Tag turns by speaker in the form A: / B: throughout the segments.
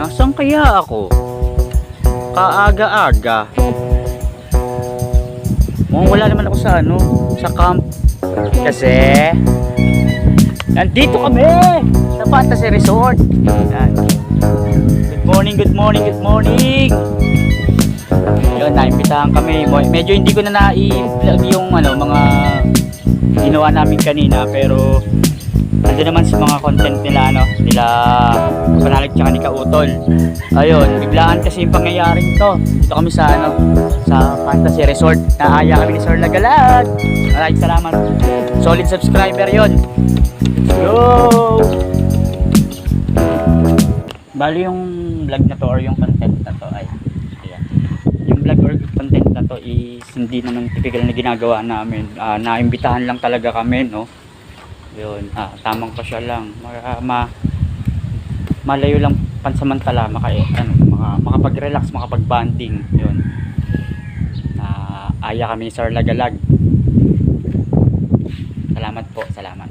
A: Nasaan kaya ako? Kaaga-aga. Mukhang wala naman ako sa ano, sa camp. Kasi nandito kami sa Fantasy Resort. Yan. Good morning, good morning, good morning. Yun, naimbitahan kami. Medyo hindi ko na na-vlog yung ano, mga ginawa namin kanina, pero nandun naman sa mga content nila, ano, nila Panalig tsaka ni Kautol. Ayun, biglaan kasi yung pangyayaring to. Dito kami sa ano, sa Fantasy Resort. Naaya kami ni Sir Lagalag. Maraming salamat. Solid subscriber yon. Let's go! Bali yung vlog na to or yung content na to ay ayan. Yung vlog or content na to is hindi naman typical na ginagawa namin. Naimbitahan lang talaga kami, no? Yun, tamang pasya lang. Malayo lang pansamantala makapag-relax, makapag-banding. Yun. Aya kami ni Sir Lagalag. Salamat po, salamat.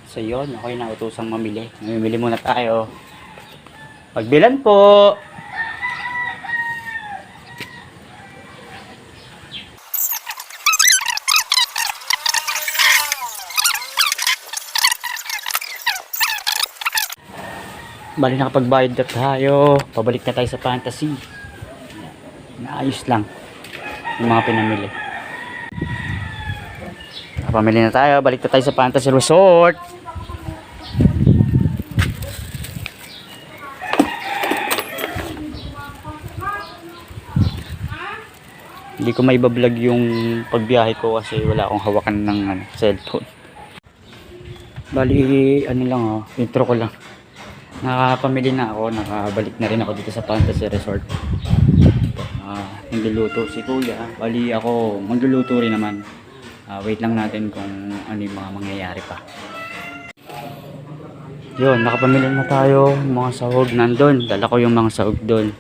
A: So yun, ako'y nautosang mamili. Mamili muna tayo. Pagbilan po! Bali nakapagbayad na tayo. Pabalik na tayo sa Fantasy. Naayos lang yung mga pinamili. Pamili na tayo. Balik na tayo sa Fantasy Resort. Hindi ko maibablog yung pagbiyahe ko kasi wala akong hawakan ng cellphone. Bali ano lang, intro ko lang. Nakapamili na ako, nakabalik na rin ako dito sa Fantasy Resort. Nagluluto si Kuya. Bali ako magluluto rin naman. Wait lang natin kung ano yung mga mangyayari pa. Yun, nakapamili na tayo. Mga sahog nandun. Dala ko yung mga sahog doon.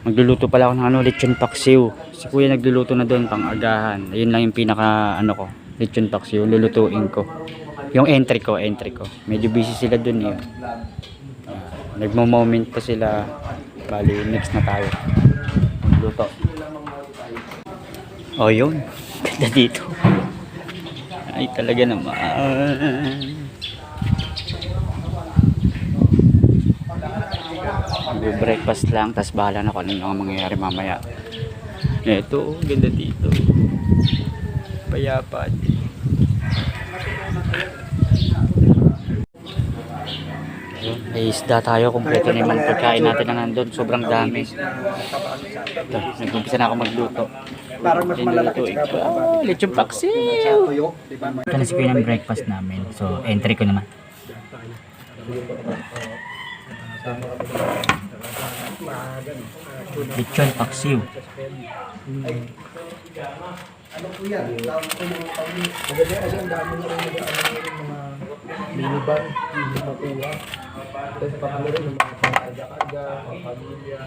A: Magluluto pala ako ng lechon paksiw. Si Kuya nagluluto na doon pang agahan. Ayun lang yung pinaka lechon paksiw. Lulutuin ko. Yung entry ko. Medyo busy sila doon eh. Nagmo-moment pa sila. Bali, next na tayo. Magluto. Oh, yun. Ganda dito. Ay, talaga naman. Mag-breakfast lang, tas bahala na kung ano yung mangyayari mamaya. Ito, ganda dito. Payapa. May isda tayo, kompleto na yung pagkain natin na nandun, sobrang dami. Ito, nag-umpisa na ako magluto. Linulutuin ko. Lechon paksiw! Ito na si Kuya ng breakfast namin, so entry ko naman. Lechon paksiw.
B: Ano po yan? Maganda ang dami na rin mga minivan, hindi makuha. Tapos pangalo rin ng mga pang-aga-aga, mga pamilya.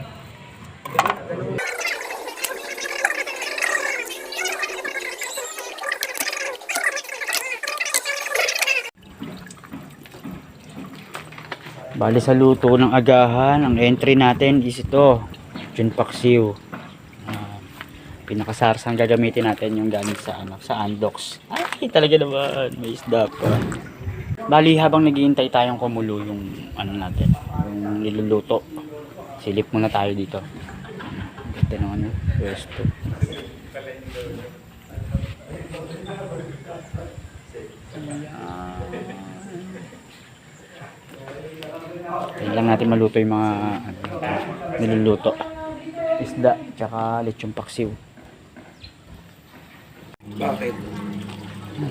A: Bali sa luto ng agahan, ang entry natin is ito, lechon paksiw. Pinakasarsang gagamitin natin yung gamit sa sa Andox. Ay, talaga naman, may isda pa. Bali habang naghihintay tayong kumulo yung natin, yung niluluto. Silip muna tayo dito. Ito naman pwesto. Ayan lang natin maluto yung mga niluluto. Isda, tsaka lechon paksiw.
B: Bakit?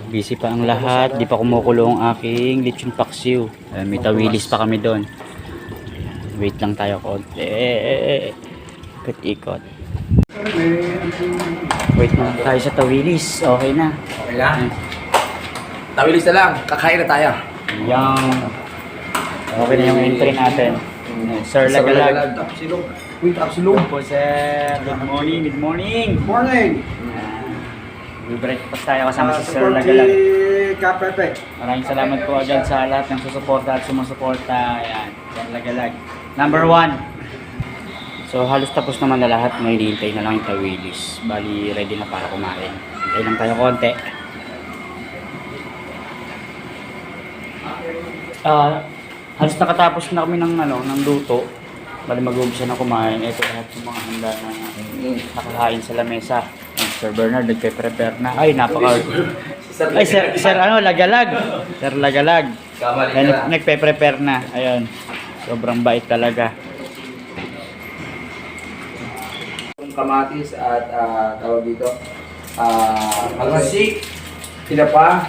A: Busy pa ang lahat, di pa kumukulo ang aking lechon paksiw. May tawilis pa kami doon. Wait lang tayo konti. Ikot-ikot. Wait na tayo sa tawilis. Okay na.
B: Okay lang. Tawilis na lang, kakain na tayo.
A: Yung okay na yung entry natin. Sir Lagalag.
B: Tapsilog. Uy, tapsilog.
A: Po sir. Good morning. Good morning.
B: Good morning.
A: Breakfast tayo kasama si Sir Lagalag.
B: Ka-perfect.
A: Maraming salamat po agad sa lahat ng susuporta at sumusuporta. Ayan, Sir Lagalag. Number 1. So halos tapos naman na lahat. May hinihintay na lang yung tawilis. Bali, ready na para kumain. Hintay lang tayo konti. Halos nakatapos na kami ng luto. Bali mag-uumpisa na kumain. Ito lahat yung mga handa na nakakain sa lamesa. Sir Bernard nagpe-prepare na. Ay, Ay, Sir Lagalag. Sir Lagalag. Ay, nagpe-prepare na. Ayun. Sobrang bait talaga.
B: Kamatis at tawag dito. Almasik, tinapa,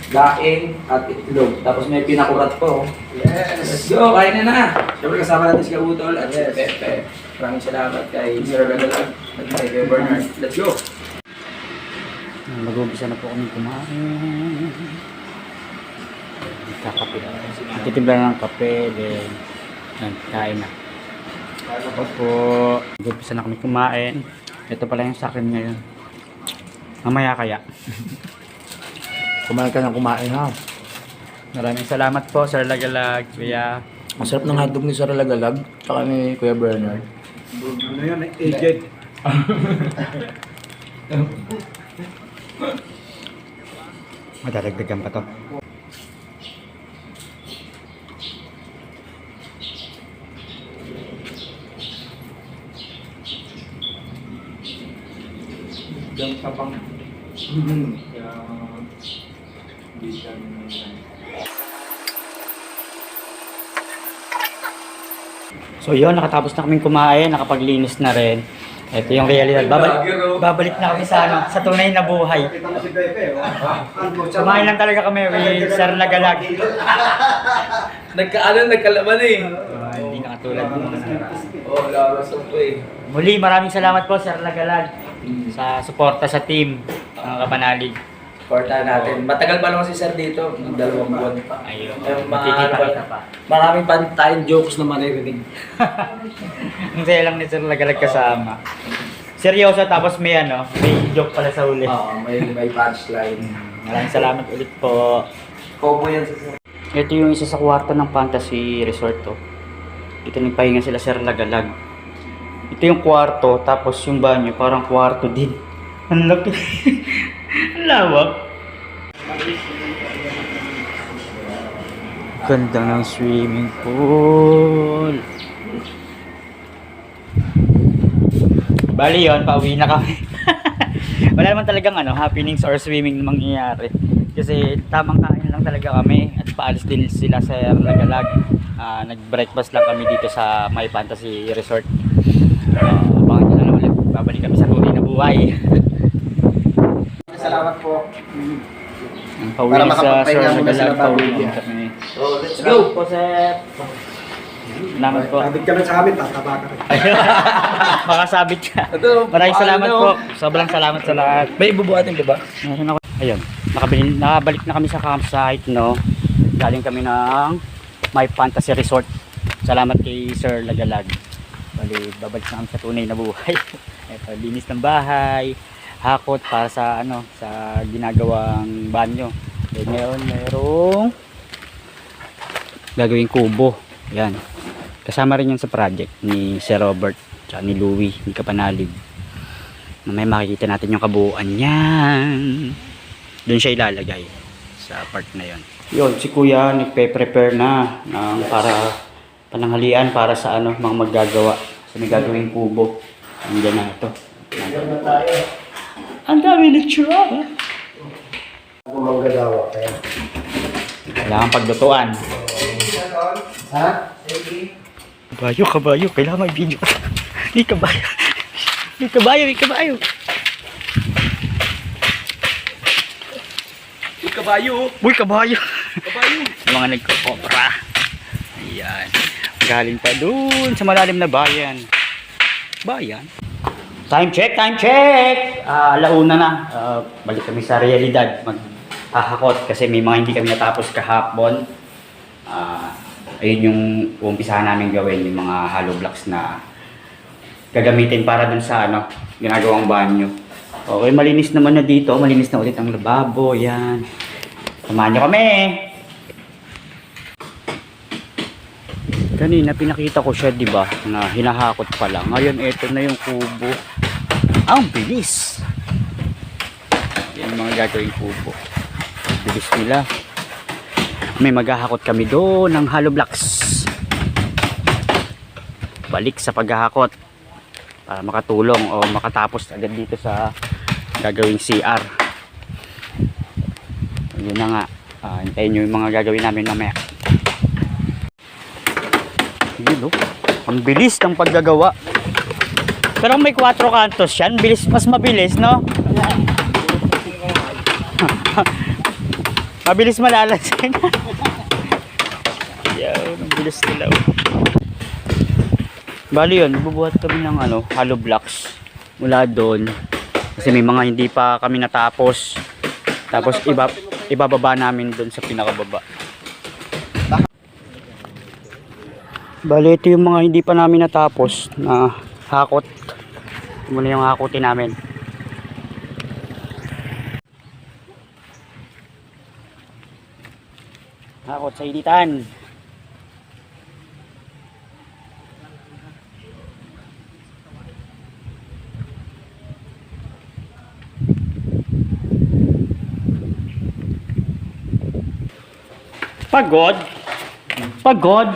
B: daing at itlog. Tapos may pinakurat po. Yes! Let's go! Kain na! Siyempre kasama natin si Kabutol at si Pepe. Maraming salamat kay Sir Lagalag at kay Bernard. Let's go!
A: Mag-uumpisa na po kami kumain. Kakape na. Titimpla na ng kape. Then, kain na. Opo. Mag-uumpisa na kami kumain. Ito pala yung sa akin ngayon. Mamaya kaya.
B: Kumain ka ng kumain ha.
A: Maraming salamat po, Sir Lagalag. Kuya.
B: Ang sarap ng hotdog ni Sir Lagalag tsaka ni Kuya Bernard.
C: Ano yan? Aged.
A: Madadagdagan pa to.
C: Diyan ka pang.
A: So yun, nakatapos na kaming kumain, nakapaglinis na rin. Ito yung realidad. Babalik na kami sa tunay na buhay.
C: Kita mo si Pepe, oh.
A: Kumain lang talaga kami with Sir Lagalag.
B: Nagkalaman eh.
A: Hindi na katulad ng mga nakaraan.
B: Oo, lalasok po eh.
A: Muli, maraming salamat po Sir Lagalag sa suporta sa team ng Kapanalig.
B: Porta natin. Matagal pa naman si Sir dito, ng 2 buwan.
A: Ayun,
B: Makikita
A: pa.
B: Maraming tayong jokes na maririnig.
A: Ang saya lang ni Sir Lagalag kasama. Seryoso tapos may joke pala sa huli.
B: Oo, may punchline.
A: Maraming salamat ulit po.
B: Kobo yan sa Sir.
A: Ito yung isa sa kwarto ng Fantasy Resort to. Dito nagpahinga sila Sir Lagalag. Ito yung kwarto, tapos yung banyo parang kwarto din. Ang laki. Ang lawak. Ganda ng swimming pool. Bali yun, pauwi na kami. Wala naman talagang happenings or swimming na mangyayari. Kasi tamang kain lang talaga kami at paalis din sila sa Lagalag. Nag-breakfast lang kami dito sa My Fantasy Resort. Abangan nyo na lang ulit. Babalik kami sa tunay na buhay.
B: Salamat po.
A: Ang pauwi sa Sir Lagalag, pauwi din kami.
B: So, let's go!
A: Po, Sir. Salamat po.
C: Sabit ka na sa amin, tataba ka rin.
A: Makasabit ka.
B: Ito,
A: Maraming salamat
B: ano?
A: po. Sobrang salamat sa lahat.
B: May ibubuhatin ka ba?
A: Meron ako. Ayun, nakabalik na kami sa campsite, no? Galing kami ng My Fantasy Resort. Salamat kay Sir Lagalag. Bali, babalik na kami sa tunay na buhay. Ito, linis ng bahay, hakot para sa sa ginagawang banyo. Then ngayon, merong gagawing kubo. Yan. Kasama rin yan sa project ni Sir Robert at ni Louie, ni Kapanalig. May makikita natin yung kabuuan yan. Doon siya ilalagay sa part na yon. Yun, si Kuya nagpe-prepare na para pananghalian para sa mga maggagawa. Sa may gagawing kubo. Andiyan na ito. Ang dami na tsura.
C: Ako manggagawa kaya.
A: Kailangan paglutuan.
C: Ha?
A: Kabayo. Kailangan may video. May kabayo. May kabayo. Uy, kabayo. Mga nagkakopra. Ayan. Galing pa dun sa malalim na bayan. Time check. Alauna na. Balik kami sa realidad. Maghahakot kasi may mga hindi kami natapos kahapon. Ayun yung umpisahan namin gawin, yung mga hollow blocks na gagamitin para dun sa ginagawang banyo. Okay, malinis naman na dito. Malinis na ulit ang lababo. Yan. Samahan nyo kami. Kanina pinakita ko siya, di ba, na hinahakot pa lang. Ngayon, ito na yung kubo. Ang bilis. Yan yung mga gagawing kubo. Ang bilis nila. May maghahakot kami doon ng hollow blocks. Balik sa paghahakot para makatulong o makatapos agad dito sa gagawing CR. Yun na nga. Hintayin nyo yung mga gagawin namin mamaya. Yun, ang bilis ng paggagawa. Pero may 4 kantos yan. Bilis, mas mabilis, no? Mabilis malalasin. Yan, ang bilis nila. Bali yun, bubuhat kami ng hollow blocks mula doon. Kasi may mga hindi pa kami natapos. Tapos ibababa namin doon sa pinakababa. Bali ito yung mga hindi pa namin natapos na hakot. Ito muna yung hakutin namin. Hakot sa initan. Pagod? Pagod?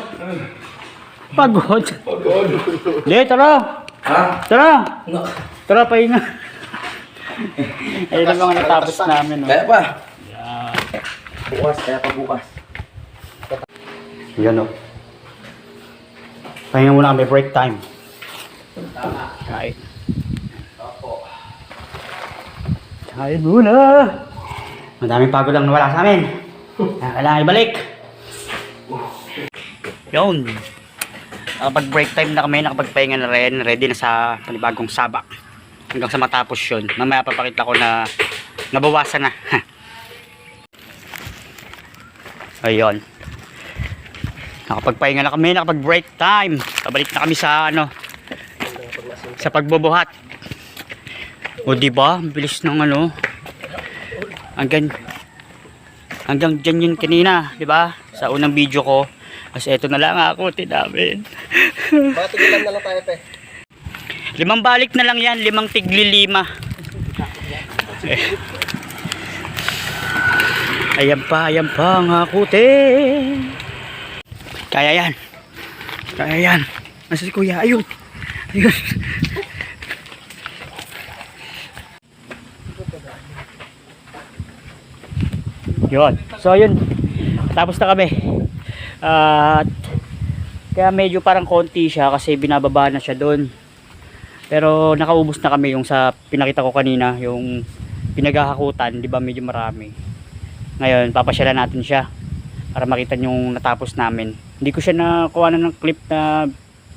A: Pagod?
B: Pagod.
A: Hindi, tara!
B: Ha?
A: Tara! Tara, pahinga. Ayun ang mga natapos namin.
B: Kaya pa.
A: Yeah.
B: Bukas, kaya pa bukas.
A: Yan o. Pahinga muna kami, break time. Kain. Kain muna. Madaming pagod lang nawala sa amin. Kailangan ibalik. Yun. Nakapag-break time na kami, nakapagpahinga na rin. Ready na sa panibagong sabak. Hanggang sa matapos yun. Mamaya papakita ko na nabawasan na. Ayun. Nakapagpahinga na kami, nakapag-break time. Pabalik na kami sa sa pagbubuhat. O diba? Ang bilis ng hanggang dyan yun kanina, diba? Sa unang video ko. Kasi eto na lang ako, tinamin.
C: Baka tigilan na lang tayo, pe.
A: 5 balik na lang yan, 5 tigli 5. Ayan pa ang hakutin. Kaya yan. Kaya yan. Nasa si kuya, ayun. Ayun. Yun. So yun. Tapos na kami. At kaya medyo parang konti siya kasi binababa na siya doon. Pero nakaubos na kami yung sa pinakita ko kanina, yung pinaghahakutan, di ba medyo marami. Ngayon, papasyalan natin siya para makita yung natapos namin. Hindi ko siya nakuha ng clip na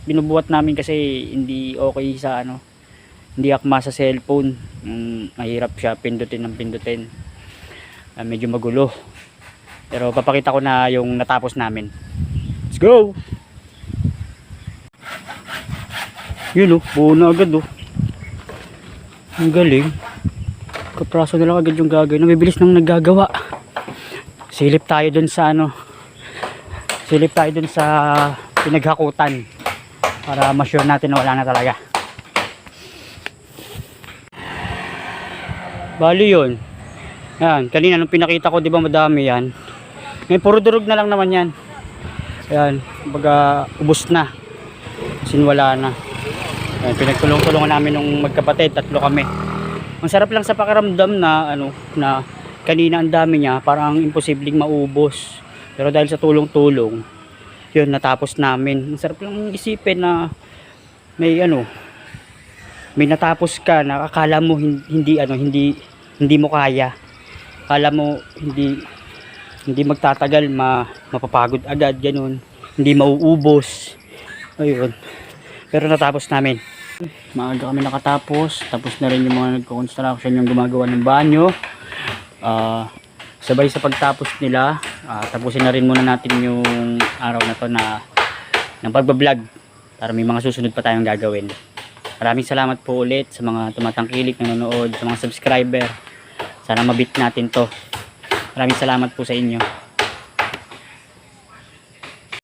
A: binubuhat namin kasi hindi okay sa hindi akma sa cellphone. Mahirap siya pindutin ng pindutin. Medyo magulo. Pero papakita ko na yung natapos namin. Let's go! Yun buo na agad Ang galing. Kapraso na lang agad yung gagawin. Nabibilis nang naggagawa. Silip tayo dun sa silip tayo dun sa pinaghakutan. Para ma-sure natin na wala na talaga. Bali yun. Yan, kanina nung pinakita ko, di ba madami yan. Ngayon puro durog na lang naman yan. Yan, baga ubos na. Kasi wala na. Yan, pinagtulong-tulungan namin nung magkapatid, 3 kami. Ang sarap lang sa pakiramdam na na kanina ang dami niya, parang imposibleng maubos. Pero dahil sa tulong-tulong, yun natapos namin. Ang sarap lang isipin na may may natapos ka na akala mo hindi mo kaya. Akala mo hindi magtatagal, mapapagod agad, ganun. Hindi mauubos. Ayun. Pero natapos namin. Maaga kami nakatapos. Tapos na rin yung mga nagko-construction, yung gumagawa ng banyo. Sabay sa pagtapos nila, tapusin na rin muna natin yung araw na to ng pagbablog. Para may mga susunod pa tayong gagawin. Maraming salamat po ulit sa mga tumatangkilik, nanonood, sa mga subscriber. Sana mabit natin to. Maraming salamat po sa inyo.